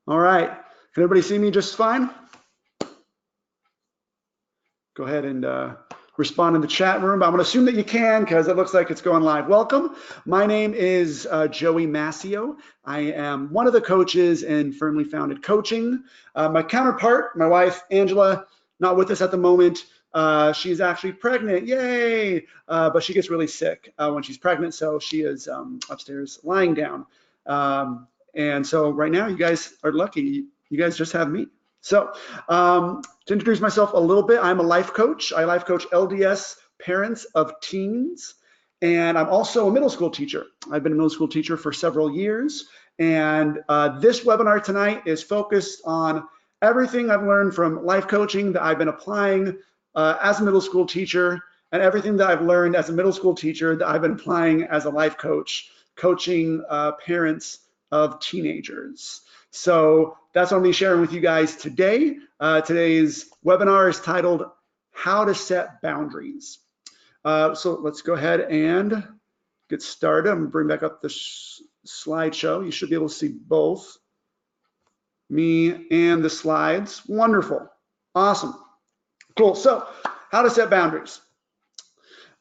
All right. Can everybody see me just fine? Go ahead and respond in the chat room. I'm going to assume that you can because it looks like it's going live. Welcome. My name is Joey Massio. I am one of the coaches in Firmly Founded Coaching. My counterpart, my wife, Angela, not with us at the moment. She's actually pregnant. Yay! But she gets really sick when she's pregnant, so she is upstairs lying down. And so right now, you guys are lucky. You guys just have me. So to introduce myself a little bit, I'm a life coach. I life coach LDS parents of teens, and I'm also a middle school teacher. I've been a middle school teacher for several years, and this webinar tonight is focused on everything I've learned from life coaching that I've been applying as a middle school teacher, and everything that I've learned as a middle school teacher that I've been applying as a life coach, coaching parents of teenagers. So that's what I'm going to be sharing with you guys today. Today's webinar is titled How to Set Boundaries. So let's go ahead and get started. I'm going to bring back up the slideshow. You should be able to see both me and the slides. Wonderful. Awesome. Cool. So how to set boundaries.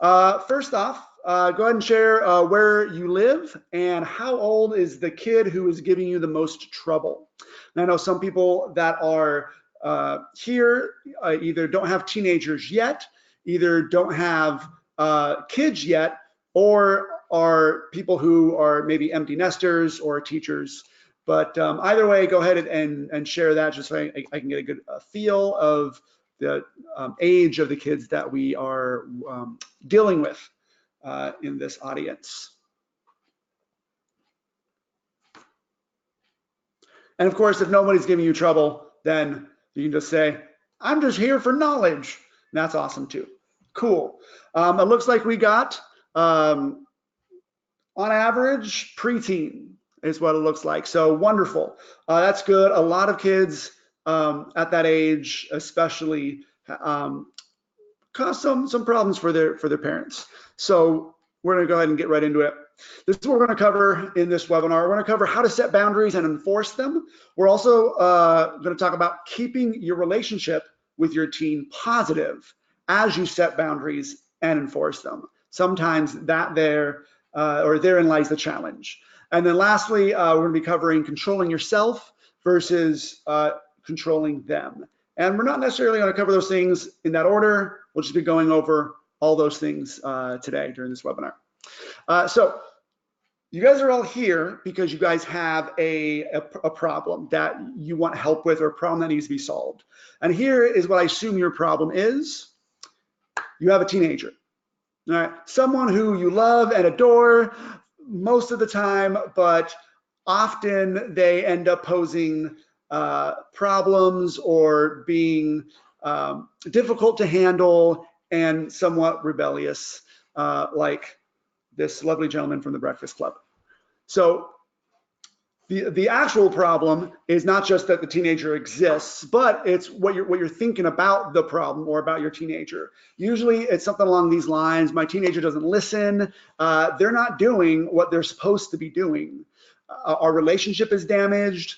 First off, go ahead and share where you live and how old is the kid who is giving you the most trouble. And I know some people that are here either don't have teenagers yet, either don't have kids yet, or are people who are maybe empty nesters or teachers. But either way, go ahead and share that just so I can get a good feel of the age of the kids that we are dealing with in this audience. And of course, if nobody's giving you trouble, then you can just say, I'm just here for knowledge. And that's awesome too. Cool. It looks like we got, on average, preteen is what it looks like. So wonderful. That's good. A lot of kids at that age, especially, cause some problems for their parents. So we're going to go ahead and get right into it. This is what we're going to cover in this webinar. We're going to cover how to set boundaries and enforce them. We're also going to talk about keeping your relationship with your teen positive as you set boundaries and enforce them. Sometimes therein lies the challenge. And then lastly, we're going to be covering controlling yourself versus controlling them. And we're not necessarily going to cover those things in that order. We'll just be going over all those things today during this webinar. So you guys are all here because you guys have a problem that you want help with, or a problem that needs to be solved. And here is what I assume your problem is. You have a teenager, all right? Someone who you love and adore most of the time, but often they end up posing problems or being difficult to handle and somewhat rebellious, like this lovely gentleman from the Breakfast Club. So the actual problem is not just that the teenager exists, but it's what you're thinking about the problem or about your teenager. Usually it's something along these lines. My teenager doesn't listen. They're not doing what they're supposed to be doing. Our relationship is damaged.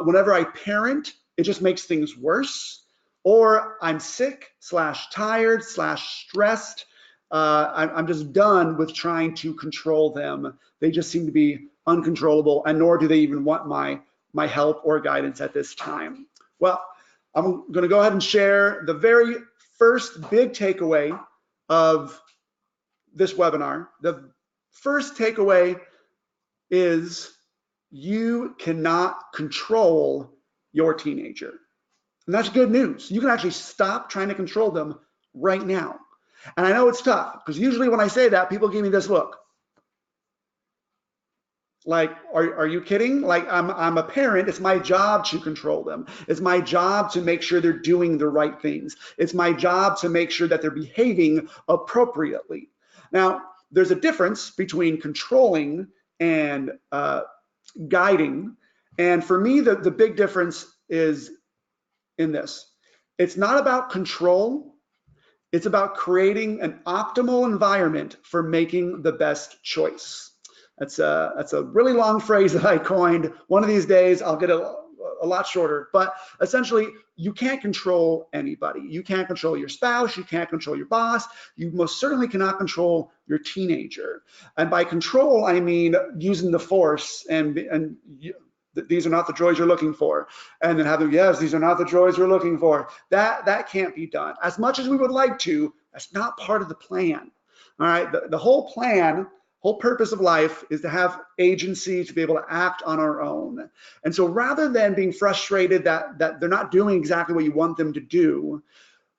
Whenever I parent, it just makes things worse. Or I'm sick / tired / stressed. I'm just done with trying to control them. They just seem to be uncontrollable, and nor do they even want my help or guidance at this time. Well, I'm going to go ahead and share the very first big takeaway of this webinar. The first takeaway is you cannot control your teenager. And that's good news. You can actually stop trying to control them right now. And I know it's tough because usually when I say that, people give me this look. Like, are you kidding? Like, I'm a parent. It's my job to control them. It's my job to make sure they're doing the right things. It's my job to make sure that they're behaving appropriately. Now, there's a difference between controlling and guiding. And for me, the big difference is in this. It's not about control. It's about creating an optimal environment for making the best choice. That's a really long phrase that I coined. One of these days, I'll get a a lot shorter. But essentially, you can't control anybody. You can't control your spouse. You can't control your boss. You most certainly cannot control your teenager. And by control, I mean using the force and these are not the droids you're looking for. And then have them, yes, these are not the droids we're looking for. That can't be done. As much as we would like to, that's not part of the plan. All right, the whole plan, whole purpose of life is to have agency, to be able to act on our own. And so rather than being frustrated that they're not doing exactly what you want them to do,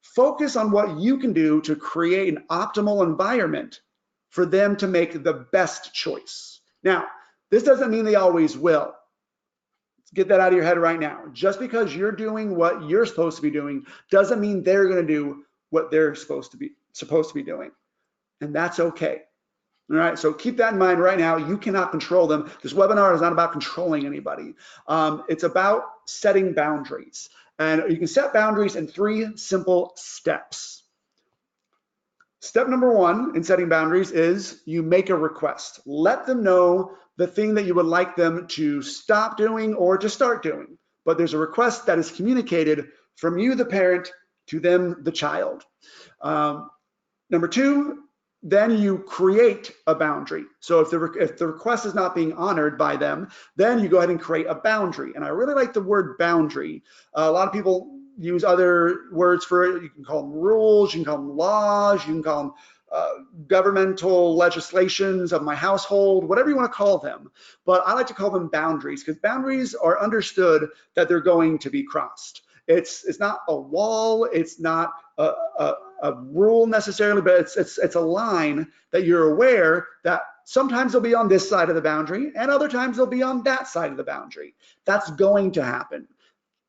focus on what you can do to create an optimal environment for them to make the best choice. Now, this doesn't mean they always will. Let's get that out of your head right now. Just because you're doing what you're supposed to be doing doesn't mean they're going to do what they're supposed to be doing. And that's okay. All right, so keep that in mind right now. You cannot control them. This webinar is not about controlling anybody. It's about setting boundaries. And you can set boundaries in 3 simple steps. Step number 1 in setting boundaries is you make a request. Let them know the thing that you would like them to stop doing or to start doing. But there's a request that is communicated from you, the parent, to them, the child. Number 2, then you create a boundary. So if the request is not being honored by them, then you go ahead and create a boundary. And I really like the word boundary. A lot of people use other words for it. You can call them rules, you can call them laws, you can call them governmental legislations of my household, whatever you want to call them. But I like to call them boundaries, because boundaries are understood that they're going to be crossed. It's not a wall, it's not a rule necessarily, but it's a line that you're aware that sometimes they'll be on this side of the boundary and other times they'll be on that side of the boundary. That's going to happen.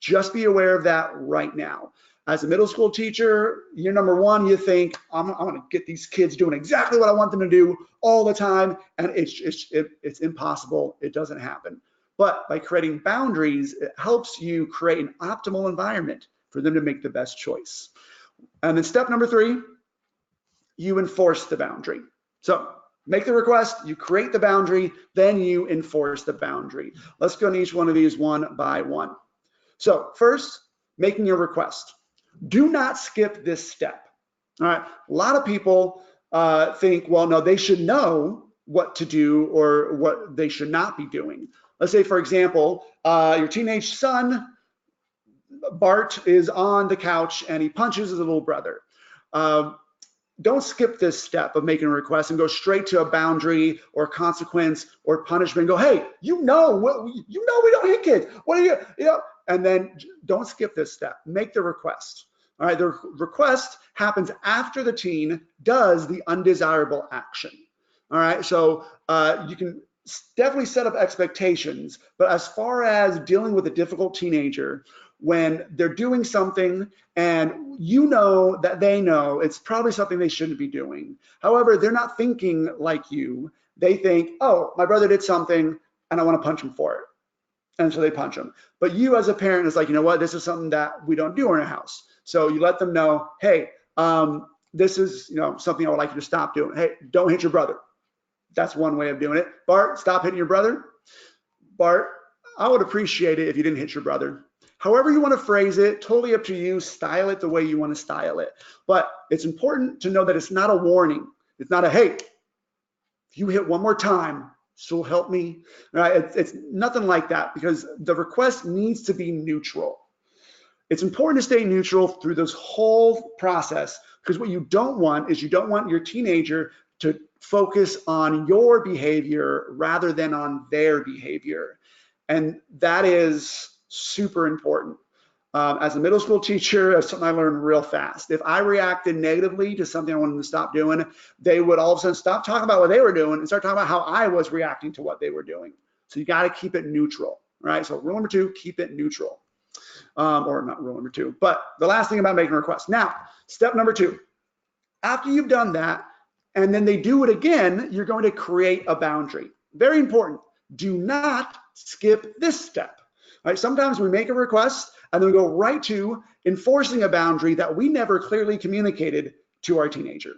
Just be aware of that right now. As a middle school teacher, year number 1, you think, I'm going to get these kids doing exactly what I want them to do all the time, and it's impossible. It doesn't happen. But by creating boundaries, it helps you create an optimal environment for them to make the best choice. And then step number 3, you enforce the boundary. So make the request, you create the boundary, then you enforce the boundary. Let's go into each one of these one by one. So first, making your request. Do not skip this step. All right, a lot of people think, well, no, they should know what to do or what they should not be doing. Let's say, for example, your teenage son, Bart, is on the couch and he punches his little brother. Don't skip this step of making a request and go straight to a boundary or consequence or punishment. Go, hey, you know we don't hit kids. What are you? And then don't skip this step. Make the request. All right, the request happens after the teen does the undesirable action. All right, so you can definitely set up expectations, but as far as dealing with a difficult teenager, when they're doing something and you know that they know it's probably something they shouldn't be doing. However, they're not thinking like you. They think, oh, my brother did something and I want to punch him for it. And so they punch him. But you as a parent is like, you know what, this is something that we don't do in our house. So you let them know, hey, this is something I would like you to stop doing. Hey, don't hit your brother. That's one way of doing it. Bart, stop hitting your brother. Bart, I would appreciate it if you didn't hit your brother. However you want to phrase it, totally up to you. Style it the way you want to style it. But it's important to know that it's not a warning. It's not a, hey, if you hit one more time, so help me. Right? It's nothing like that, because the request needs to be neutral. It's important to stay neutral through this whole process, because what you don't want is you don't want your teenager to focus on your behavior rather than on their behavior. And that is super important. As a middle school teacher, that's something I learned real fast. If I reacted negatively to something I wanted them to stop doing, they would all of a sudden stop talking about what they were doing and start talking about how I was reacting to what they were doing. So you got to keep it neutral, right? So rule number 2, keep it neutral. Or not rule number 2, but the last thing about making a request. Now, step number 2, after you've done that, and then they do it again, you're going to create a boundary. Very important. Do not skip this step. Right? Sometimes we make a request and then we go right to enforcing a boundary that we never clearly communicated to our teenager.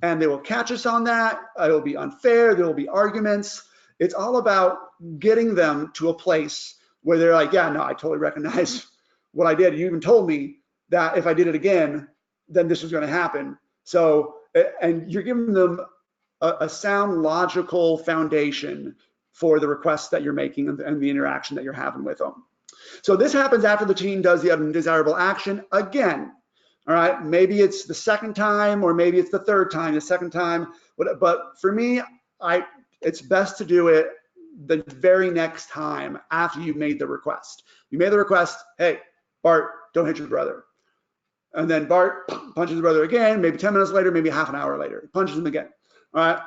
And they will catch us on that. It'll be unfair. There will be arguments. It's all about getting them to a place where they're like, yeah, no, I totally recognize what I did. You even told me that if I did it again, then this was going to happen. So, and you're giving them a sound, logical foundation for the requests that you're making and the interaction that you're having with them. So this happens after the teen does the undesirable action again. All right, maybe it's the second time, or maybe it's the third time, the second time. But for me, it's best to do it the very next time after you've made the request. You made the request, hey, Bart, don't hit your brother. And then Bart punches his brother again, maybe 10 minutes later, maybe half an hour later, punches him again. All right.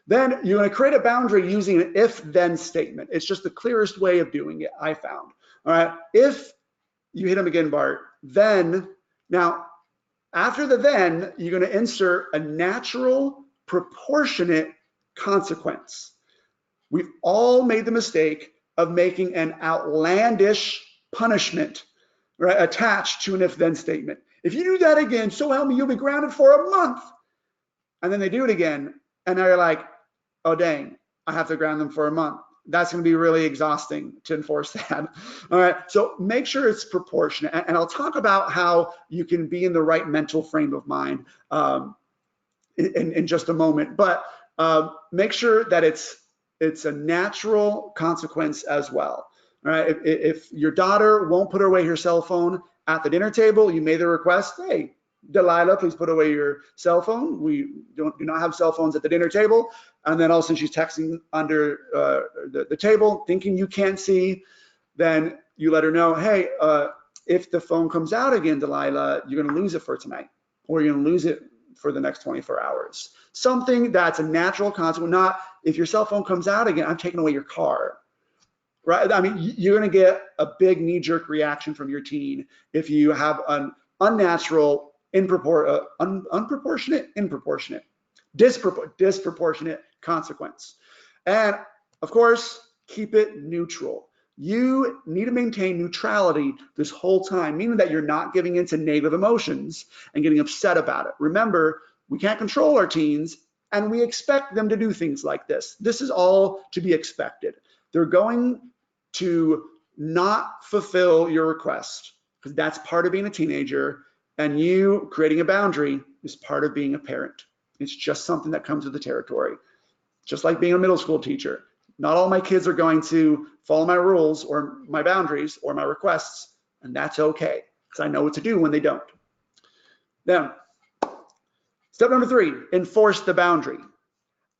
Then you're going to create a boundary using an if-then statement. It's just the clearest way of doing it, I found. All right. If you hit him again, Bart, then, now, after the then, you're going to insert a natural, proportionate consequence. We've all made the mistake of making an outlandish punishment, right, attached to an if-then statement. If you do that again, so help me, you'll be grounded for a month. And then they do it again, and now you're like, oh, dang, I have to ground them for a month. That's going to be really exhausting to enforce that. All right, so make sure it's proportionate. And I'll talk about how you can be in the right mental frame of mind in just a moment. But make sure that it's a natural consequence as well. All right, if your daughter won't put away her cell phone at the dinner table, you made the request, hey, Delilah, please put away your cell phone. We do not have cell phones at the dinner table. And then all of a sudden she's texting under the table, thinking you can't see. Then you let her know, hey, if the phone comes out again, Delilah, you're going to lose it for tonight, or you're going to lose it for the next 24 hours. Something that's a natural consequence, not if your cell phone comes out again, I'm taking away your car. Right? I mean, you're going to get a big knee-jerk reaction from your teen if you have an unnatural, disproportionate consequence. And of course, keep it neutral. You need to maintain neutrality this whole time, meaning that you're not giving into negative emotions and getting upset about it. Remember, we can't control our teens, and we expect them to do things like this. This is all to be expected. They're going to not fulfill your request, because that's part of being a teenager. And you creating a boundary is part of being a parent. It's just something that comes with the territory. Just like being a middle school teacher. Not all my kids are going to follow my rules or my boundaries or my requests, and that's okay, because I know what to do when they don't. Then, step number 3, enforce the boundary.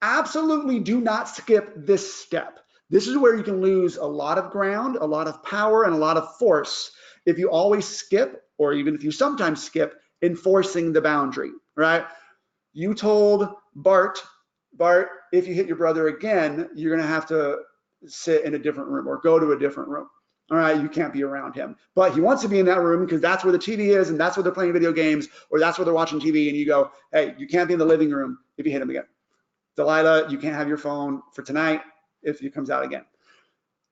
Absolutely do not skip this step. This is where you can lose a lot of ground, a lot of power, and a lot of force if you always skip, or even if you sometimes skip, enforcing the boundary, right? You told Bart, if you hit your brother again, you're going to have to sit in a different room or go to a different room. All right, you can't be around him. But he wants to be in that room because that's where the TV is and that's where they're playing video games or that's where they're watching TV, and you go, hey, you can't be in the living room if you hit him again. Delilah, you can't have your phone for tonight if he comes out again.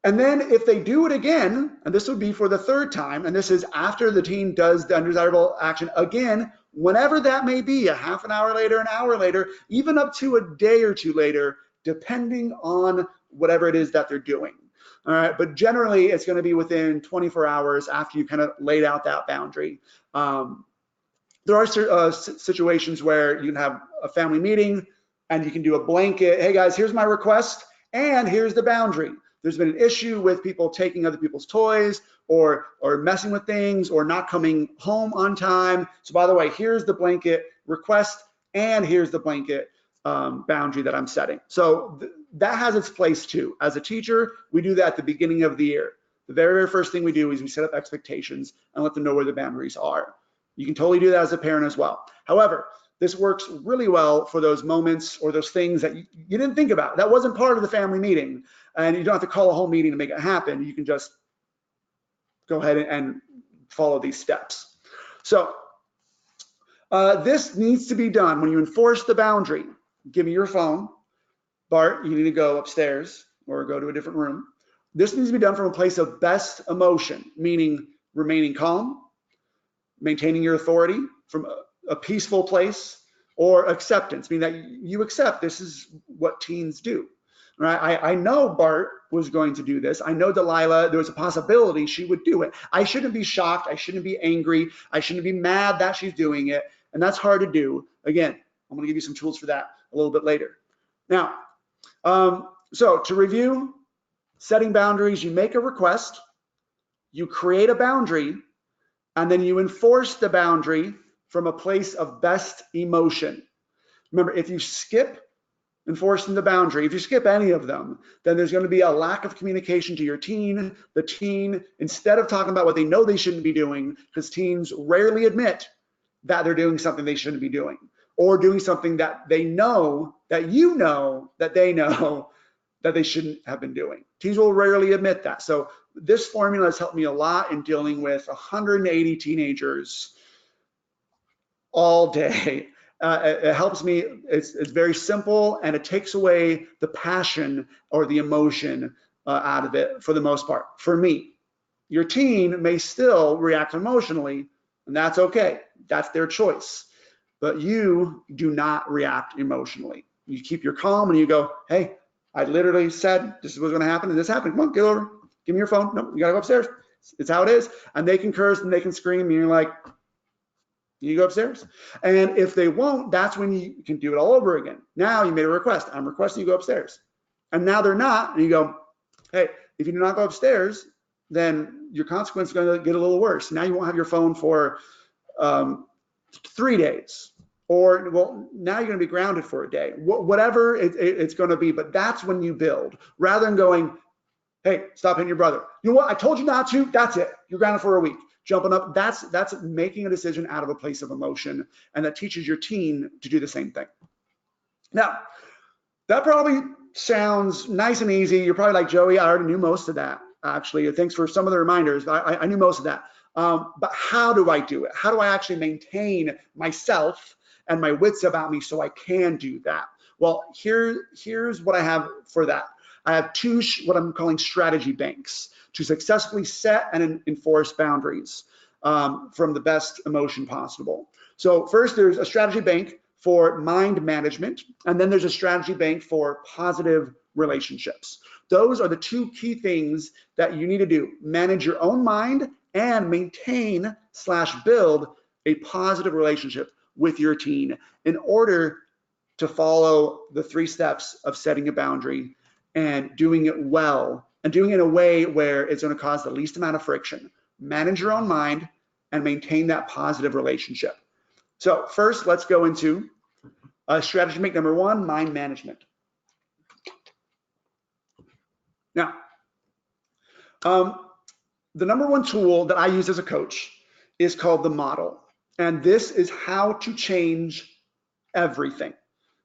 And then if they do it again, and this would be for the 3rd time, and this is after the teen does the undesirable action again, whenever that may be, a half an hour later, an hour later, even up to a day or 2 later, depending on whatever it is that they're doing. All right, but generally it's going to be within 24 hours after you kind of laid out that boundary. There are situations where you can have a family meeting and you can do a blanket, hey guys, here's my request and here's the boundary. There's been an issue with people taking other people's toys or messing with things or not coming home on time. So by the way, here's the blanket request and here's the blanket boundary that I'm setting. So that has its place too. As a teacher, we do that at the beginning of the year. The very, very first thing we do is we set up expectations and let them know where the boundaries are. You can totally do that as a parent as well. However, this works really well for those moments or those things that you didn't think about. That wasn't part of the family meeting, and you don't have to call a whole meeting to make it happen. You can just go ahead and follow these steps. So this needs to be done when you enforce the boundary. Give me your phone. Bart, you need to go upstairs or go to a different room. This needs to be done from a place of best emotion, meaning remaining calm, maintaining your authority from a peaceful place, or acceptance, meaning that you accept this is what teens do. right? I know Bart was going to do this. I know Delilah, there was a possibility she would do it. I shouldn't be shocked. I shouldn't be angry. I shouldn't be mad that she's doing it. And that's hard to do. Again, I'm going to give you some tools for that a little bit later. Now, so to review, setting boundaries, you make a request, you create a boundary, and then you enforce the boundary from a place of best emotion. Remember, if you skip enforcing the boundary, if you skip any of them, then there's going to be a lack of communication to your teen. The teen, instead of talking about what they know they shouldn't be doing, because teens rarely admit that they're doing something they shouldn't be doing, or doing something that they know, that you know, that they know that they shouldn't have been doing. Teens will rarely admit that. So this formula has helped me a lot in dealing with 180 teenagers all day. It helps me. It's very simple, and it takes away the passion or the emotion out of it for the most part. For me, your teen may still react emotionally, and that's okay. That's their choice. But you do not react emotionally. You keep your calm and you go, hey, I literally said this is what's going to happen, and this happened. Come on, get over. Give me your phone. No, you got to go upstairs. It's how it is. And they can curse and they can scream, and you're like, you go upstairs. And if they won't, that's when you can do it all over again. Now you made a request. I'm requesting you go upstairs. And now they're not. And you go, hey, if you do not go upstairs, then your consequence is going to get a little worse. Now you won't have your phone for 3 days. Or, well, now you're going to be grounded for a day. Whatever it's going to be. But that's when you build. Rather than going, hey, stop hitting your brother. You know what? I told you not to. That's it. You're grounded for a week. Jumping up, that's making a decision out of a place of emotion, and that teaches your teen to do the same thing. Now, that probably sounds nice and easy. You're probably like, Joey, I already knew most of that, actually. Thanks for some of the reminders. I knew most of that. But how do I do it? How do I actually maintain myself and my wits about me so I can do that? Well, here's what I have for that. I have two, what I'm calling strategy banks, to successfully set and enforce boundaries from the best emotion possible. So first, there's a strategy bank for mind management, and then there's a strategy bank for positive relationships. Those are the two key things that you need to do: manage your own mind and maintain / build a positive relationship with your teen in order to follow the 3 steps of setting a boundary and doing it well, and doing it in a way where it's going to cause the least amount of friction. Manage your own mind and maintain that positive relationship. So first, let's go into strategy bank number 1, mind management. Now, the number 1 tool that I use as a coach is called the model. And this is how to change everything.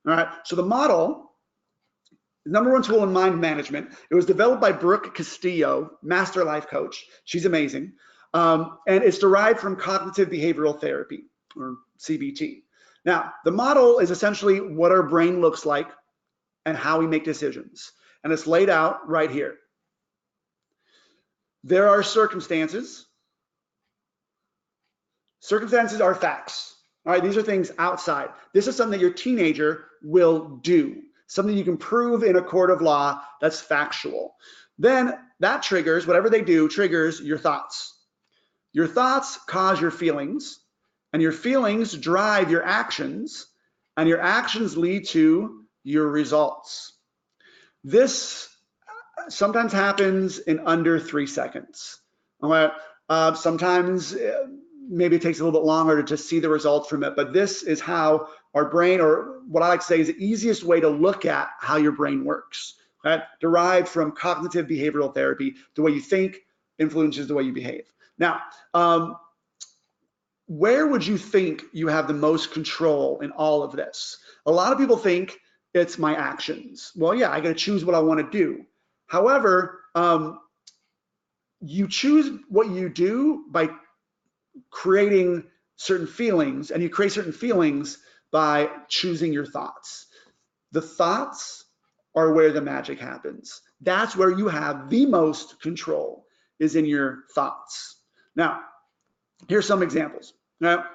All right, so the model, number 1 tool in mind management. It was developed by Brooke Castillo, Master Life Coach. She's amazing. And it's derived from cognitive behavioral therapy, or CBT. Now, the model is essentially what our brain looks like and how we make decisions. And it's laid out right here. There are circumstances. Circumstances are facts. All right, these are things outside. This is something that your teenager will do. Something you can prove in a court of law that's factual. Then that triggers, whatever they do, triggers your thoughts. Your thoughts cause your feelings, and your feelings drive your actions, and your actions lead to your results. This sometimes happens in under 3 seconds. Sometimes maybe it takes a little bit longer to just see the results from it, but this is how our brain, or what I like to say is the easiest way to look at how your brain works, right? Derived from cognitive behavioral therapy. The way you think influences the way you behave. Now, where would you think you have the most control in all of this? A lot of people think it's my actions. Well, yeah, I got to choose what I want to do. However, you choose what you do by creating certain feelings, and you create certain feelings by choosing your thoughts. The thoughts are where the magic happens. That's where you have the most control, is in your thoughts. Now, here's some examples. Now,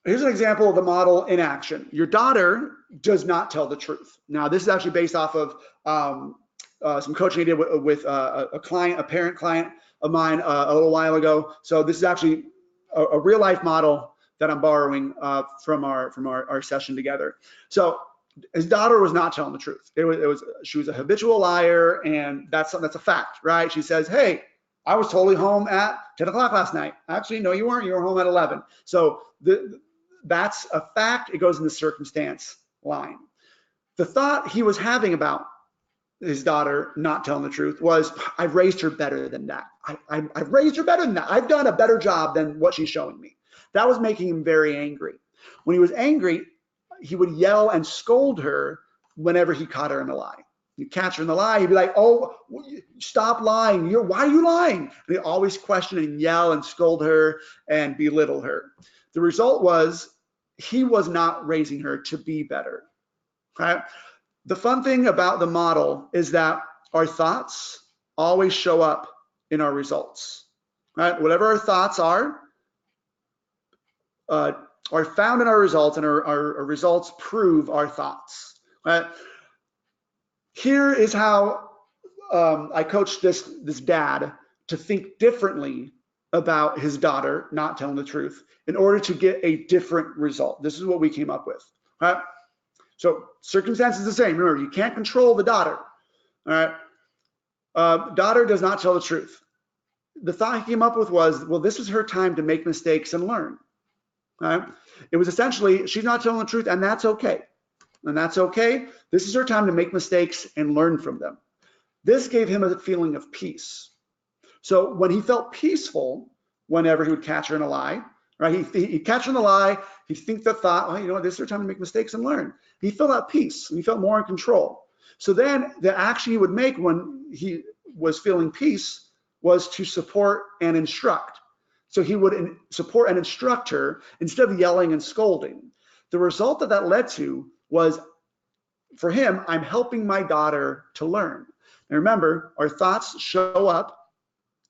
Here's an example of the model in action. Your daughter does not tell the truth. Now, this is actually based off of some coaching I did with a client, a parent client of mine a little while ago. So this is actually a real life model that I'm borrowing from our session together. So his daughter was not telling the truth. She was a habitual liar, and that's a fact, right? She says, "Hey, I was totally home at 10 o'clock last night." Actually, no, you weren't. You were home at 11. So that's a fact. It goes in the circumstance line. The thought he was having about his daughter not telling the truth was, "I've raised her better than that. I've raised her better than that. I've done a better job than what she's showing me." That was making him very angry. When he was angry, he would yell and scold her whenever he caught her in a lie. You catch her in the lie, he'd be like, "Oh, stop lying. Why are you lying?" And he'd always question and yell and scold her and belittle her. The result was he was not raising her to be better. Okay? The fun thing about the model is that our thoughts always show up in our results. Right? Whatever our thoughts are found in our results, and our results prove our thoughts. Right? Here is how I coached this dad to think differently about his daughter not telling the truth in order to get a different result. This is what we came up with. Right? So circumstance is the same. Remember, you can't control the daughter. All right. Daughter does not tell the truth. The thought he came up with was, well, this is her time to make mistakes and learn. All right. It was essentially, she's not telling the truth, and that's okay. And that's okay. This is her time to make mistakes and learn from them. This gave him a feeling of peace. So when he felt peaceful, whenever he would catch her in a lie, right? He'd catch her in a lie. He'd think the thought, "Oh, you know what? This is her time to make mistakes and learn." He felt at peace. And he felt more in control. So then the action he would make when he was feeling peace was to support and instruct. So he would support and instruct her instead of yelling and scolding. The result that led to was, for him, I'm helping my daughter to learn. And remember, our thoughts show up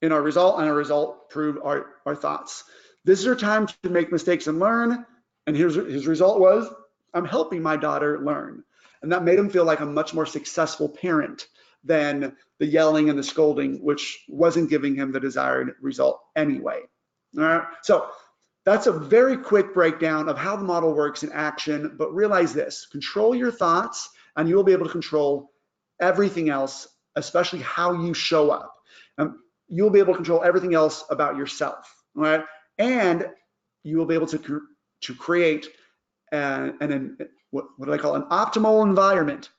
in our result, and our result prove our thoughts. This is her time to make mistakes and learn. And his result was, I'm helping my daughter learn. And that made him feel like a much more successful parent than the yelling and the scolding, which wasn't giving him the desired result anyway. All right. So that's a very quick breakdown of how the model works in action. But realize this: control your thoughts, and you'll be able to control everything else, especially how you show up. You'll be able to control everything else about yourself. All right. And you will be able to create what do I call an optimal environment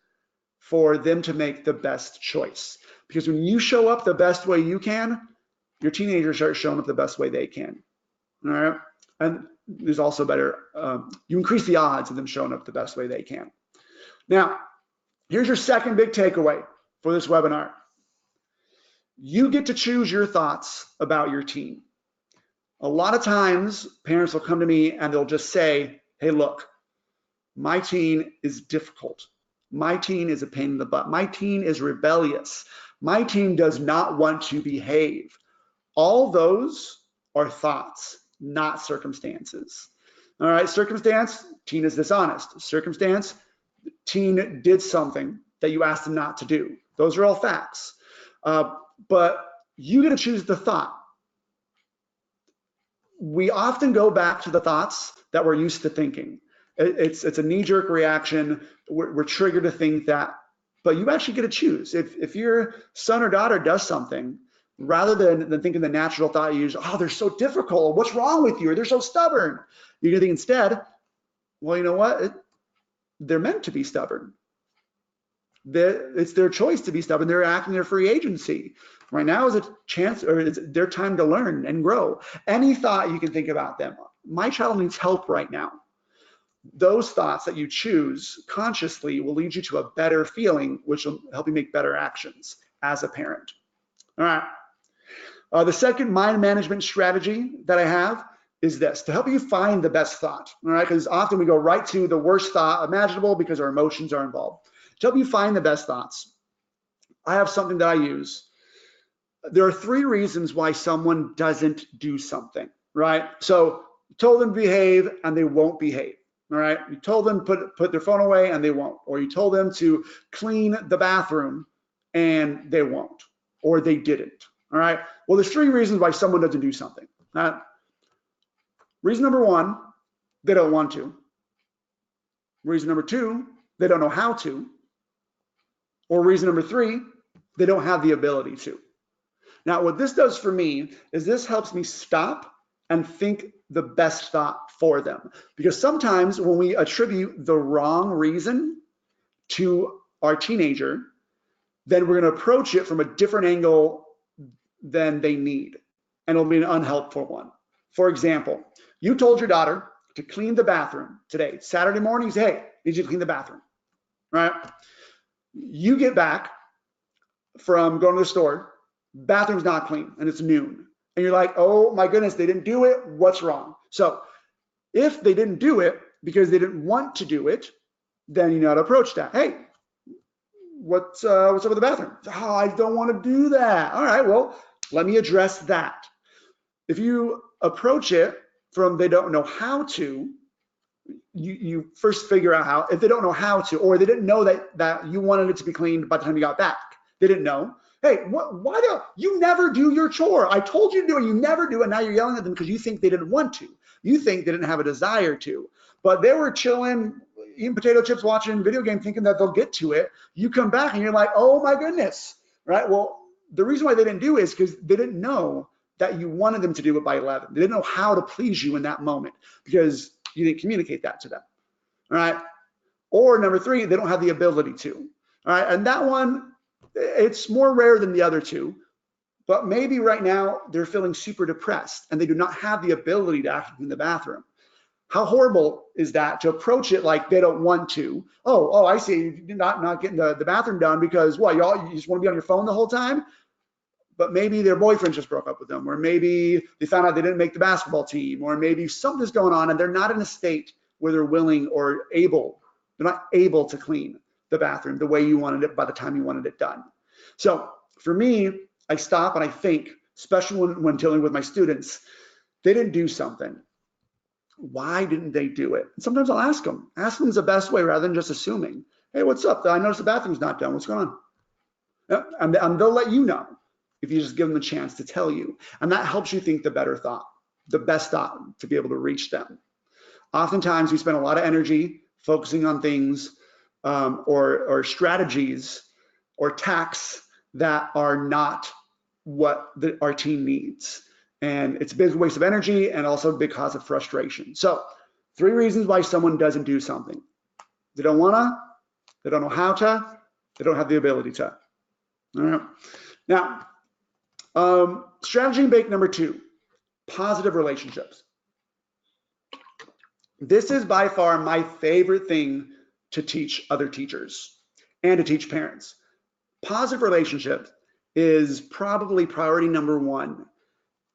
for them to make the best choice. Because when you show up the best way you can, your teenagers start showing up the best way they can. All right. And there's also better, you increase the odds of them showing up the best way they can. Now, here's your second big takeaway for this webinar. You get to choose your thoughts about your teen. A lot of times, parents will come to me and they'll just say, "Hey, look, my teen is difficult. My teen is a pain in the butt. My teen is rebellious. My teen does not want to behave." All those are thoughts, not circumstances. All right, circumstance, teen is dishonest. Circumstance, teen did something that you asked them not to do. Those are all facts. But you get to choose the thought. We often go back to the thoughts that we're used to thinking. It's a knee-jerk reaction. We're triggered to think that, but you actually get to choose. If your son or daughter does something, rather than thinking the natural thought you use, "Oh, they're so difficult. What's wrong with you? Or they're so stubborn." You're gonna think instead, well, you know what? They're meant to be stubborn. It's their choice to be stubborn. They're acting their free agency. Right now is a chance, or it's their time to learn and grow. Any thought you can think about them. My child needs help right now. Those thoughts that you choose consciously will lead you to a better feeling, which will help you make better actions as a parent. All right. The second mind management strategy that I have is this: to help you find the best thought. All right, because often we go right to the worst thought imaginable because our emotions are involved. To help you find the best thoughts, I have something that I use. There are 3 reasons why someone doesn't do something, right? So You told them to behave and they won't behave. All right. You told them put their phone away and they won't. Or you told them to clean the bathroom and they won't. Or they didn't. All right. Well, there's 3 reasons why someone doesn't do something. Reason number 1, they don't want to. Reason number 2, they don't know how to. Or reason number 3, they don't have the ability to. Now, what this does for me is this helps me stop and think the best thought for them. Because sometimes when we attribute the wrong reason to our teenager, then we're going to approach it from a different angle than they need. And it'll be an unhelpful one. For example, you told your daughter to clean the bathroom today. Saturday morning, you say, hey, I need you to clean the bathroom. Right? You get back from going to the store, bathroom's not clean, and it's noon. And you're like, oh my goodness, they didn't do it. What's wrong? So if they didn't do it because they didn't want to do it, then you know how to approach that. Hey, what's up with the bathroom? Oh, I don't want to do that. All right, well, let me address that. If you approach it from they don't know how to, you first figure out how. If they don't know how to, or they didn't know that you wanted it to be cleaned by the time you got back, they didn't know. Hey, why do you never do your chore? I told you to do it, you never do it. Now you're yelling at them because you think they didn't want to. You think they didn't have a desire to, but they were chilling, eating potato chips, watching video game, thinking that they'll get to it. You come back and you're like, oh my goodness, right? Well, the reason why they didn't do it is because they didn't know that you wanted them to do it by 11. They didn't know how to please you in that moment because you didn't communicate that to them, all right? Or number 3, they don't have the ability to, all right? And that one, it's more rare than the other 2, but maybe right now they're feeling super depressed and they do not have the ability to actually clean the bathroom. How horrible is that to approach it like they don't want to? Oh, I see, you're not getting the bathroom done because what, you just want to be on your phone the whole time? But maybe their boyfriend just broke up with them, or maybe they found out they didn't make the basketball team, or maybe something's going on and they're not in a state where they're willing or able, they're not able to clean the bathroom the way you wanted it by the time you wanted it done. So for me, I stop and I think, especially when dealing with my students, they didn't do something. Why didn't they do it? And sometimes I'll ask them. Ask them is the best way rather than just assuming. Hey, what's up? I noticed the bathroom's not done. What's going on? And they'll let you know if you just give them a chance to tell you. And that helps you think the better thought, the best thought to be able to reach them. Oftentimes we spend a lot of energy focusing on things or strategies or tactics that are not what our team needs. And it's a big waste of energy and also a big cause of frustration. So 3 reasons why someone doesn't do something. They don't wanna, they don't know how to, they don't have the ability to. All right. Now, strategy and bake number 2, positive relationships. This is by far my favorite thing to teach other teachers and to teach parents. Positive relationships is probably priority number 1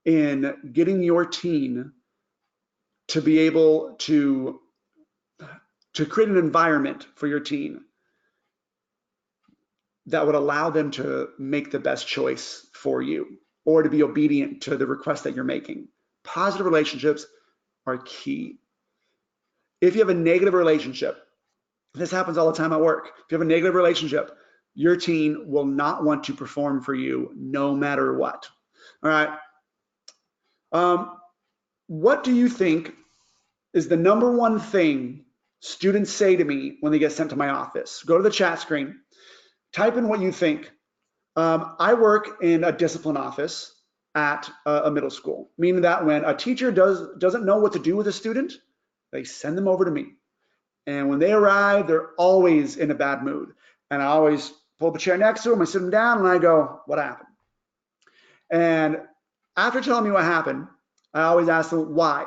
in getting your teen to be able to create an environment for your teen that would allow them to make the best choice for you or to be obedient to the request that you're making. Positive relationships are key. If you have a negative relationship, this happens all the time at work. If you have a negative relationship, your teen will not want to perform for you no matter what. All right. What do you think is the number 1 thing students say to me when they get sent to my office? Go to the chat screen, type in what you think. I work in a discipline office at a middle school, meaning that when a teacher doesn't know what to do with a student, they send them over to me. And when they arrive, they're always in a bad mood. And I always pull up a chair next to them, I sit them down, and I go, what happened? And after telling me what happened, I always ask them, why?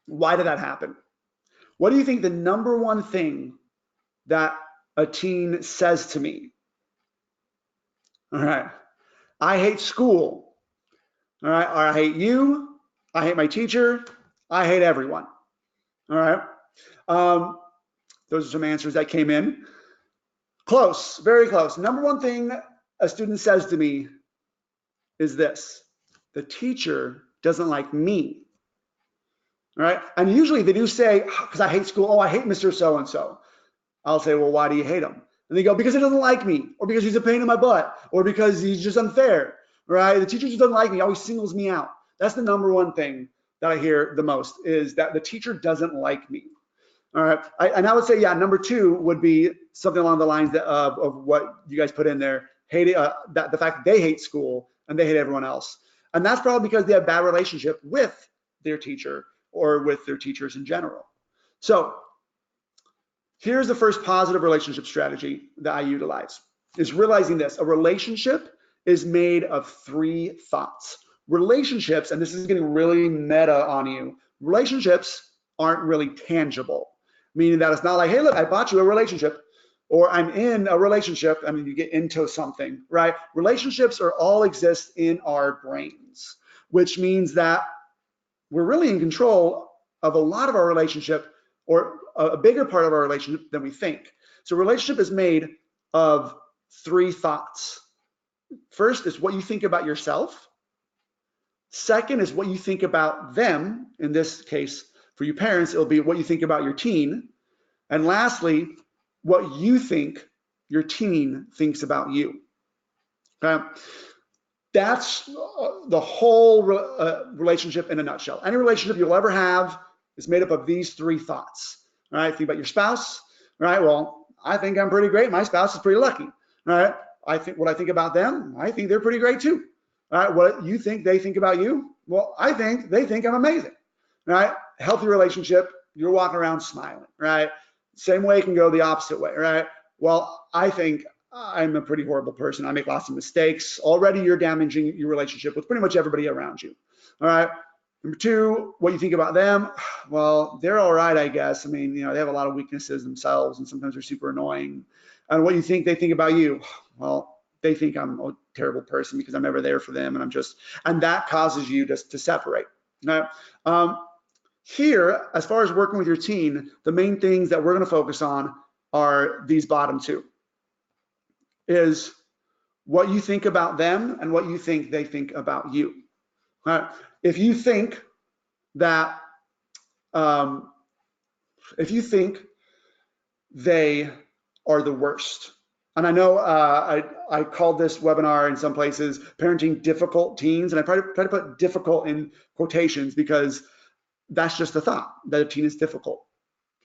Why did that happen? What do you think the number 1 thing that a teen says to me? All right. I hate school. All right. Or I hate you. I hate my teacher. I hate everyone. All right. Those are some answers that came in. Close, very close. Number 1 thing a student says to me is this: the teacher doesn't like me. right? And usually they do say, because I hate school, oh, I hate Mr. So-and-so. I'll say, well, why do you hate him? And they go, because he doesn't like me, or because he's a pain in my butt, or because he's just unfair, right? The teacher just doesn't like me, he always singles me out. That's the number one thing that I hear the most, is that the teacher doesn't like me. All right, and I would say, yeah, number two would be something along the lines of what you guys put in there, the fact that they hate school and they hate everyone else. And that's probably because they have a bad relationship with their teacher or with their teachers in general. So here's the first positive relationship strategy that I utilize, is realizing this: a relationship is made of three thoughts. Relationships, and this is getting really meta on you, relationships aren't really tangible, meaning that it's not like, hey, look, I bought you a relationship, or I'm in a relationship. I mean, you get into something, right? Relationships are all exist in our brains, which means that we're really in control of a lot of our relationship, or a bigger part of our relationship than we think. So relationship is made of three thoughts. First is what you think about yourself. Second is what you think about them. In this case, for you parents, it'll be what you think about your teen. And lastly, what you think your teen thinks about you. Okay? That's the whole relationship in a nutshell. Any relationship you'll ever have is made up of these three thoughts. All right, think about your spouse. All right, well, I think I'm pretty great. My spouse is pretty lucky. All right, I think what I think about them, I think they're pretty great too. All right, what you think they think about you, well, I think they think I'm amazing. All right, healthy relationship, you're walking around smiling. Right, same way it can go the opposite way. Right, well, I think I'm a pretty horrible person. I make lots of mistakes. Already you're damaging your relationship with pretty much everybody around you. All right. Number two, what you think about them. Well, they're all right, I guess. I mean, you know, they have a lot of weaknesses themselves, and sometimes they're super annoying. And what you think they think about you. Well, they think I'm a terrible person because I'm never there for them, and that causes you to separate. All right. Here, as far as working with your teen, the main things that we're going to focus on are these bottom two. Is what you think about them and what you think they think about you. All right? If you think that, if you think they are the worst, and I know I called this webinar in some places parenting difficult teens, and I try to put difficult in quotations because that's just the thought, that a teen is difficult.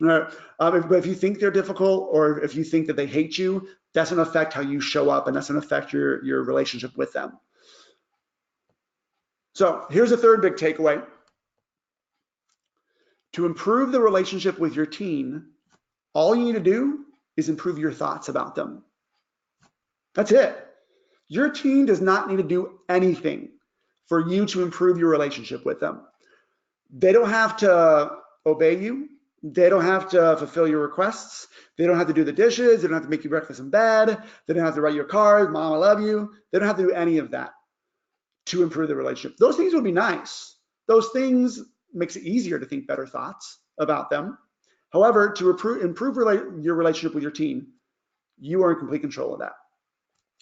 Right. But if you think they're difficult, or if you think that they hate you, that's going to affect how you show up, and that's going to affect your relationship with them. So here's a third big takeaway. To improve the relationship with your teen, all you need to do is improve your thoughts about them. That's it. Your teen does not need to do anything for you to improve your relationship with them. They don't have to obey you. They don't have to fulfill your requests. They don't have to do the dishes. They don't have to make you breakfast in bed. They don't have to write your card, Mom, I love you. They don't have to do any of that to improve the relationship. Those things would be nice. Those things makes it easier to think better thoughts about them. However, to improve your relationship with your teen, you are in complete control of that.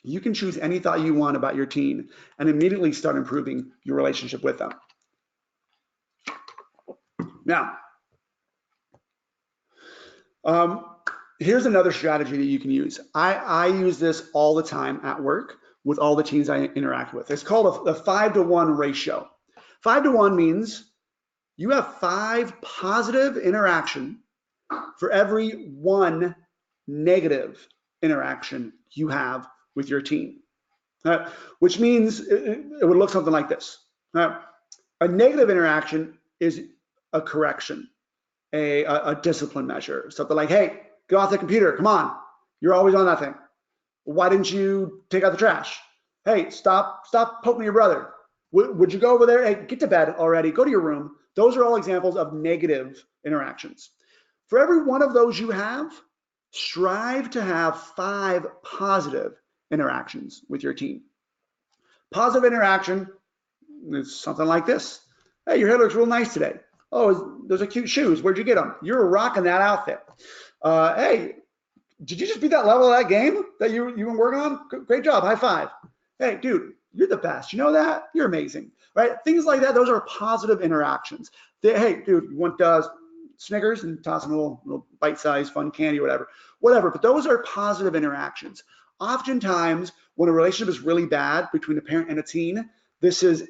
You can choose any thought you want about your teen and immediately start improving your relationship with them. Now, here's another strategy that you can use. I use this all the time at work with all the teens I interact with. It's called a 5-to-1 ratio. 5-to-1 means you have 5 positive interaction for every 1 negative interaction you have with your teen, which means it would look something like this. A negative interaction is a correction, a discipline measure, something like, hey, get off the computer, come on, you're always on that thing. Why didn't you take out the trash? Hey, stop poking your brother. Would you go over there? Hey, get to bed already, go to your room. Those are all examples of negative interactions. For every one of those you have, strive to have 5 positive interactions with your teen. Positive interaction is something like this. Hey, your hair looks real nice today. Oh, those are cute shoes. Where'd you get them? You're rocking that outfit. Hey, did you just beat that level of that game that you've been working on? Great job. High five. Hey, dude, You're the best. You know that? You're amazing, right? Things like that. Those are positive interactions. Hey, dude, you want Snickers? And toss them a little bite-sized fun candy or whatever. But those are positive interactions. Oftentimes, when a relationship is really bad between a parent and a teen, this is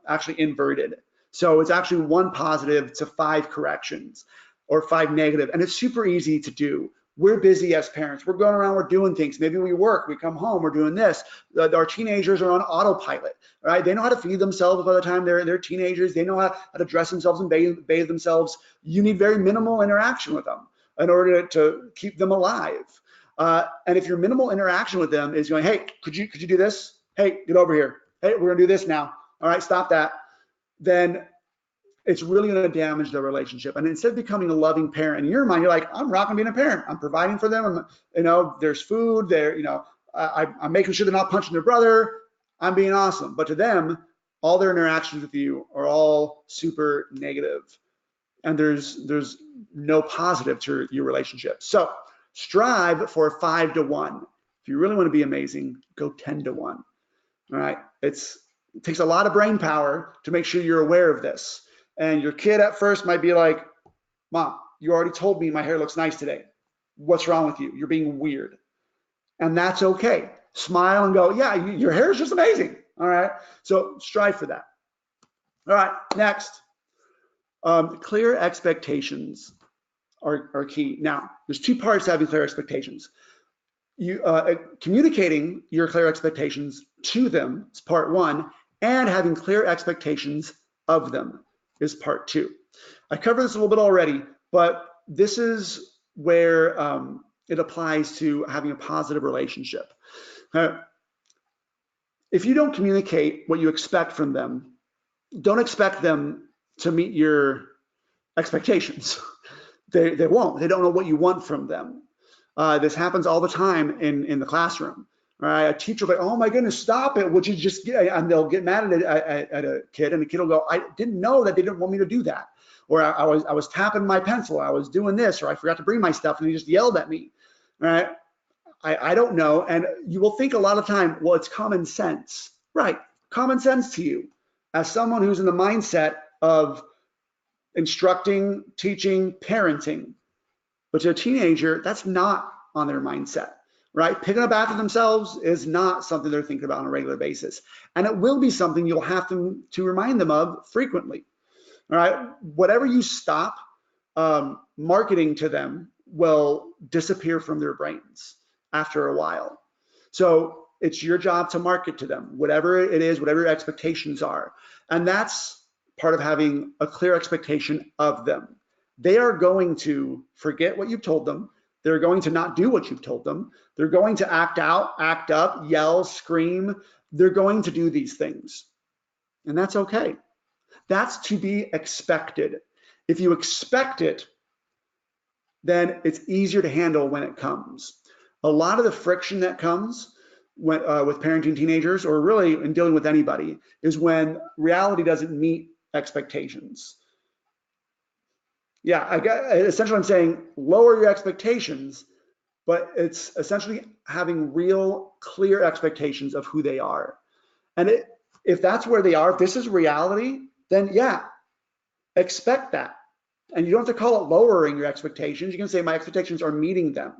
actually inverted. So it's actually 1 positive to 5 corrections or 5 negative. And it's super easy to do. We're busy as parents. We're going around, we're doing things. Maybe we work, we come home, we're doing this. Our teenagers are on autopilot, right? They know how to feed themselves by the time they're teenagers. They know how to dress themselves and bathe themselves. You need very minimal interaction with them in order to keep them alive. And if your minimal interaction with them is going, hey, could you do this? Hey, get over here. Hey, we're gonna do this now. All right, stop that. Then it's really going to damage the relationship. And instead of becoming a loving parent, in your mind, you're like, I'm rocking being a parent. I'm providing for them. There's food there. I'm making sure they're not punching their brother. I'm being awesome. But to them, all their interactions with you are all super negative, and there's no positive to your relationship. So strive for a 5 to 1. If you really want to be amazing, go 10 to 1. All right. It takes a lot of brain power to make sure you're aware of this. And your kid at first might be like, Mom, you already told me my hair looks nice today. What's wrong with you? You're being weird. And that's okay. Smile and go, yeah, your hair is just amazing. All right. So strive for that. All right. Next, clear expectations are key. Now, there's 2 parts to having clear expectations. Communicating your clear expectations to them is part 1, and having clear expectations of them is part 2. I covered this a little bit already, but this is where it applies to having a positive relationship. If you don't communicate what you expect from them, don't expect them to meet your expectations. They won't. They don't know what you want from them. This happens all the time in the classroom. Right? A teacher will be like, oh my goodness, stop it. Would you just get, and they'll get mad at a kid, and the kid will go, I didn't know that they didn't want me to do that. Or I was tapping my pencil, I was doing this, or I forgot to bring my stuff and he just yelled at me. Right? I don't know. And you will think a lot of time, well, it's common sense. Right. Common sense to you as someone who's in the mindset of instructing, teaching, parenting. But to a teenager, that's not on their mindset. Right? Picking up after themselves is not something they're thinking about on a regular basis. And it will be something you'll have to remind them of frequently. All right? Whatever you stop marketing to them will disappear from their brains after a while. So it's your job to market to them, whatever it is, whatever your expectations are. And that's part of having a clear expectation of them. They are going to forget what you've told them. They're going to not do what you've told them. They're going to act out, act up, yell, scream. They're going to do these things. And that's okay. That's to be expected. If you expect it, then it's easier to handle when it comes. A lot of the friction that comes with parenting teenagers, or really in dealing with anybody, is when reality doesn't meet expectations. Yeah, essentially I'm saying lower your expectations, but it's essentially having real clear expectations of who they are. And if that's where they are, if this is reality, then yeah, expect that. And you don't have to call it lowering your expectations. You can say my expectations are meeting them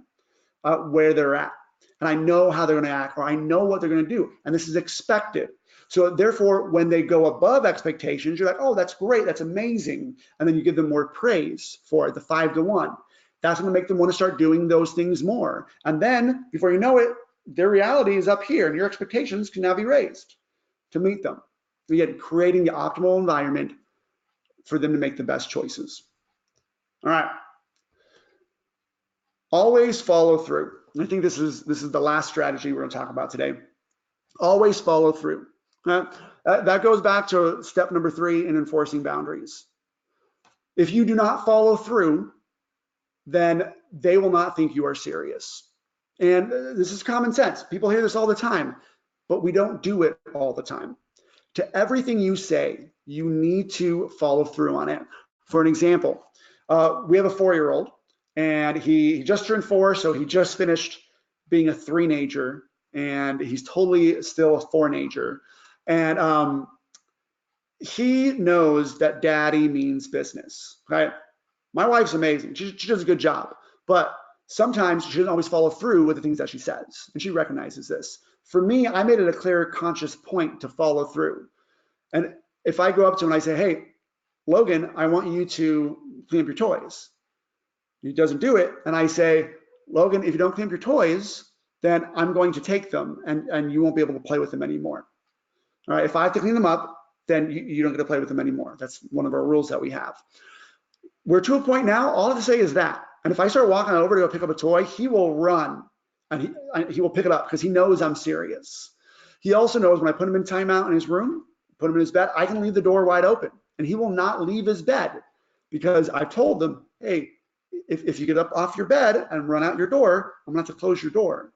where they're at. And I know how they're going to act, or I know what they're going to do. And this is expected. So therefore, when they go above expectations, you're like, oh, that's great, that's amazing. And then you give them more praise for it, the 5 to 1. That's going to make them want to start doing those things more. And then before you know it, their reality is up here and your expectations can now be raised to meet them. So yet creating the optimal environment for them to make the best choices. All right. Always follow through. I think this is the last strategy we're going to talk about today. Always follow through. That goes back to step number 3 in enforcing boundaries. If you do not follow through, then they will not think you are serious. And this is common sense. People hear this all the time, but we don't do it all the time. To everything you say, you need to follow through on it. For an example, we have a 4-year-old, and he just turned 4, so he just finished being a 3-nager and he's totally still a 4-nager. And he knows that daddy means business, right? My wife's amazing. She does a good job, but sometimes she doesn't always follow through with the things that she says, and she recognizes this. For me, I made it a clear, conscious point to follow through. And if I go up to him and I say, hey, Logan, I want you to clean up your toys. He doesn't do it, and I say, Logan, if you don't clean up your toys, then I'm going to take them, and you won't be able to play with them anymore. All right, if I have to clean them up, then you don't get to play with them anymore. That's one of our rules that we have. We're to a point now, all I have to say is that. And if I start walking over to go pick up a toy, he will run, and he will pick it up because he knows I'm serious. He also knows when I put him in timeout in his room, put him in his bed, I can leave the door wide open, and he will not leave his bed because I've told him, hey, if you get up off your bed and run out your door, I'm gonna have to close your door.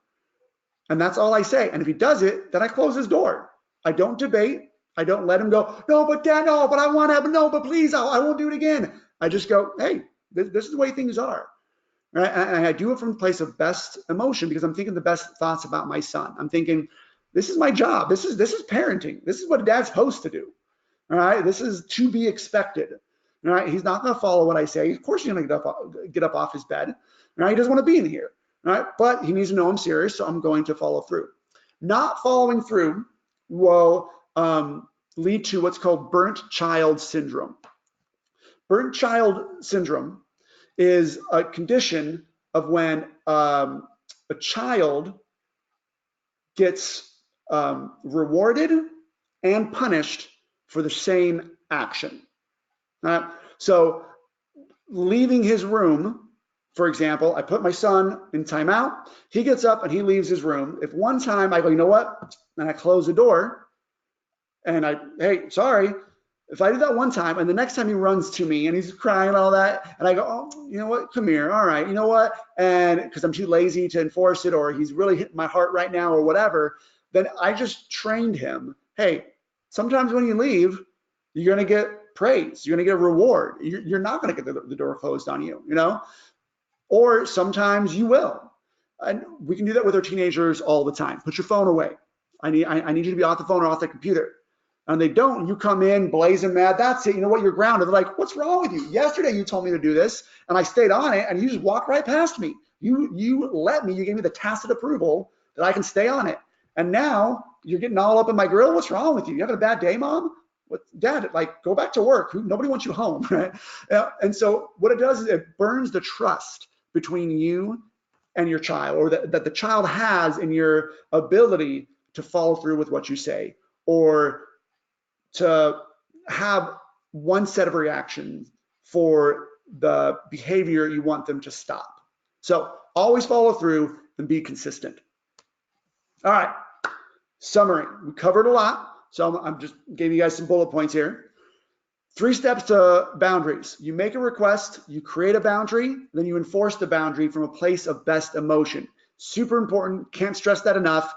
And that's all I say. And if he does it, then I close his door. I don't debate. I don't let him go, no, but Dad, no, but I want to, no, but please, I won't do it again. I just go, hey, this is the way things are. Right? And I do it from a place of best emotion because I'm thinking the best thoughts about my son. I'm thinking, this is my job. This is parenting. This is what a dad's supposed to do. All right. This is to be expected. All right. He's not going to follow what I say. Of course, he's going to get up off his bed. All right. He doesn't want to be in here. All right. But he needs to know I'm serious, so I'm going to follow through. Not following through will lead to what's called burnt child syndrome. Burnt child syndrome is a condition of when a child gets rewarded and punished for the same action. So leaving his room, for example, I put my son in timeout, he gets up and he leaves his room. If one time I go, you know what, and I close the door and hey, sorry, if I do that one time and the next time he runs to me and he's crying and all that, and I go, oh, you know what, come here, all right, you know what, and because I'm too lazy to enforce it, or he's really hitting my heart right now or whatever, then I just trained him, hey, sometimes when you leave, you're gonna get praise, you're gonna get a reward, you're not gonna get the door closed on you, you know, or sometimes you will. And we can do that with our teenagers all the time. Put your phone away. I need you to be off the phone or off the computer. And they don't, you come in blazing mad, that's it, you know what, you're grounded. They're like, what's wrong with you? Yesterday you told me to do this and I stayed on it and you just walked right past me. You let me, you gave me the tacit approval that I can stay on it. And now you're getting all up in my grill. What's wrong with you? You having a bad day, Mom? What, Dad, like, go back to work. Nobody wants you home, right? And so what it does is it burns the trust between you and your child, or that the child has in your ability to follow through with what you say, or to have one set of reactions for the behavior you want them to stop. So always follow through and be consistent. All right, summary. We covered a lot, so I'm just giving you guys some bullet points here. 3 steps to boundaries. You make a request, you create a boundary, then you enforce the boundary from a place of best emotion. Super important, can't stress that enough.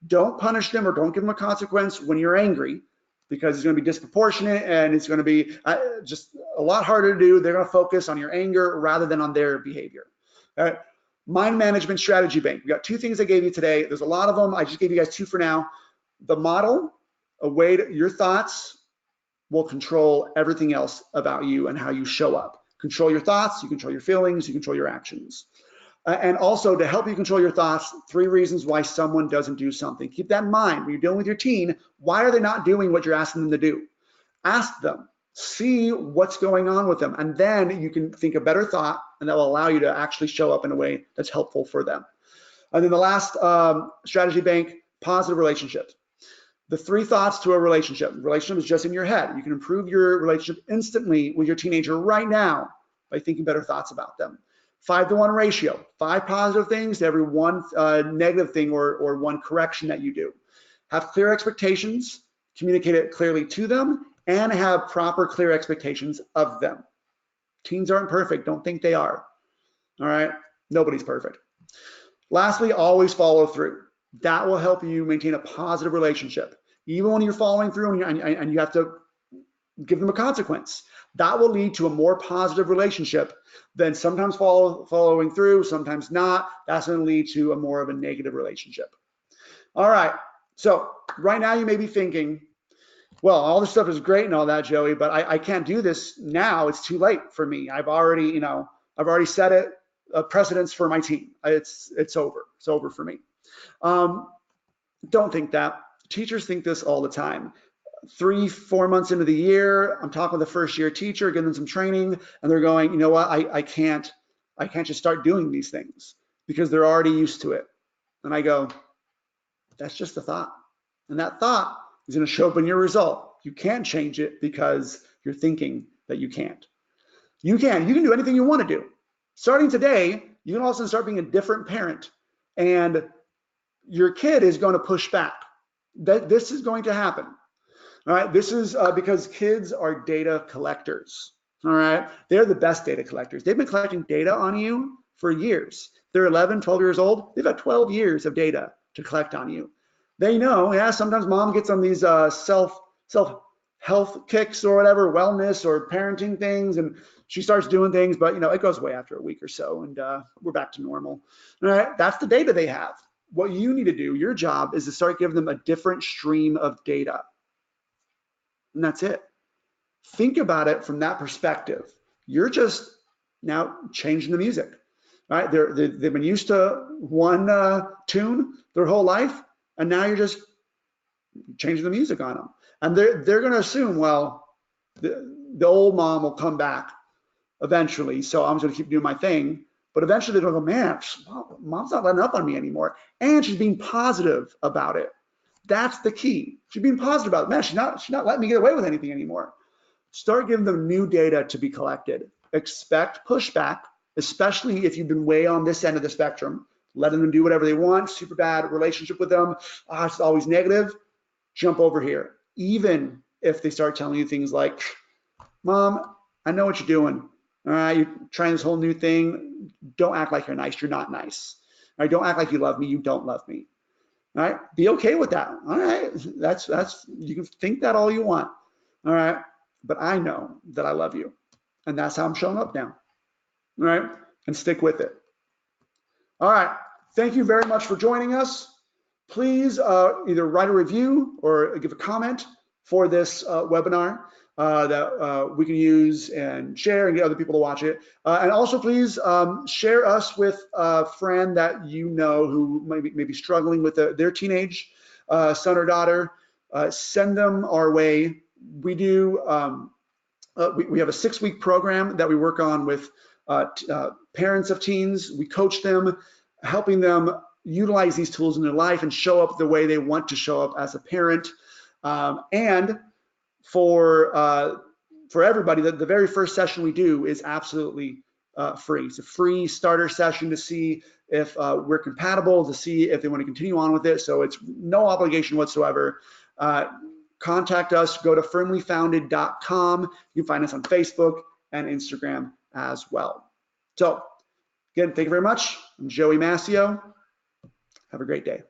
Don't punish them or don't give them a consequence when you're angry, because it's going to be disproportionate and it's going to be just a lot harder to do. They're going to focus on your anger rather than on their behavior. All right. Mind management strategy bank. We got 2 things I gave you today. There's a lot of them. I just gave you guys 2 for now. The model, a way to, your thoughts will control everything else about you and how you show up. Control your thoughts, you control your feelings, you control your actions. And also to help you control your thoughts, 3 reasons why someone doesn't do something. Keep that in mind when you're dealing with your teen. Why are they not doing what you're asking them to do? Ask them, see what's going on with them, and then you can think a better thought, and that will allow you to actually show up in a way that's helpful for them. And then the last strategy bank, positive relationships. The 3 thoughts to a relationship. Relationship is just in your head. You can improve your relationship instantly with your teenager right now by thinking better thoughts about them. 5-to-1 ratio, 5 positive things to every 1 negative thing or 1 correction that you do. Have clear expectations, communicate it clearly to them, and have proper clear expectations of them. Teens aren't perfect, don't think they are. All right, nobody's perfect. Lastly, always follow through. That will help you maintain a positive relationship. Even when you're following through and you have to give them a consequence, that will lead to a more positive relationship than sometimes following through, sometimes not. That's going to lead to more of a negative relationship. All right. So right now you may be thinking, well, all this stuff is great and all that, Joey, but I can't do this now. It's too late for me. I've already set it a precedence for my team. It's over. It's over for me. Don't think that. Teachers think this all the time. 3-4 months into the year, I'm talking with a first year teacher, giving them some training, and they're going, you know what, I can't just start doing these things because they're already used to it. And I go, that's just a thought. And that thought is going to show up in your result. You can't change it because you're thinking that you can't. You can do anything you want to do. Starting today, you can also start being a different parent, and your kid is going to push back. This is going to happen. All right, this is because kids are data collectors. All right, they're the best data collectors. They've been collecting data on you for years. They're 11, 12 years old. They've got 12 years of data to collect on you. They know, yeah, sometimes mom gets on these self-health kicks or whatever, wellness or parenting things, and she starts doing things, but it goes away after a week or so, and we're back to normal. All right, that's the data they have. What you need to do, your job, is to start giving them a different stream of data. And that's it. Think about it from that perspective. You're just now changing the music, right? They've been used to one tune their whole life, and now you're just changing the music on them. And they're going to assume, well, the old mom will come back eventually, so I'm just going to keep doing my thing. But eventually they'll go, man, mom's not letting up on me anymore. And she's being positive about it. That's the key. She's being positive about it. Man, she's not letting me get away with anything anymore. Start giving them new data to be collected. Expect pushback, especially if you've been way on this end of the spectrum, letting them do whatever they want, super bad relationship with them, it's always negative. Jump over here. Even if they start telling you things like, Mom, I know what you're doing. All right, you're trying this whole new thing. Don't act like you're nice. You're not nice. All right, don't act like you love me. You don't love me. All right, be okay with that. All right, that's you can think that all you want. All right, but I know that I love you, and that's how I'm showing up now. All right, and stick with it. All right, thank you very much for joining us. Please either write a review or give a comment for this webinar that we can use and share and get other people to watch it. And also please share us with a friend that you know who may be struggling with their teenage son or daughter. Send them our way. We do, we have a 6-week program that we work on with parents of teens. We coach them, helping them utilize these tools in their life and show up the way they want to show up as a parent. And for everybody, the very first session we do is absolutely free. It's a free starter session to see if we're compatible, to see if they want to continue on with it. So it's no obligation whatsoever. Contact us, go to firmlyfounded.com. You can find us on Facebook and Instagram as well. So again, thank you very much. I'm Joey Massio. Have a great day.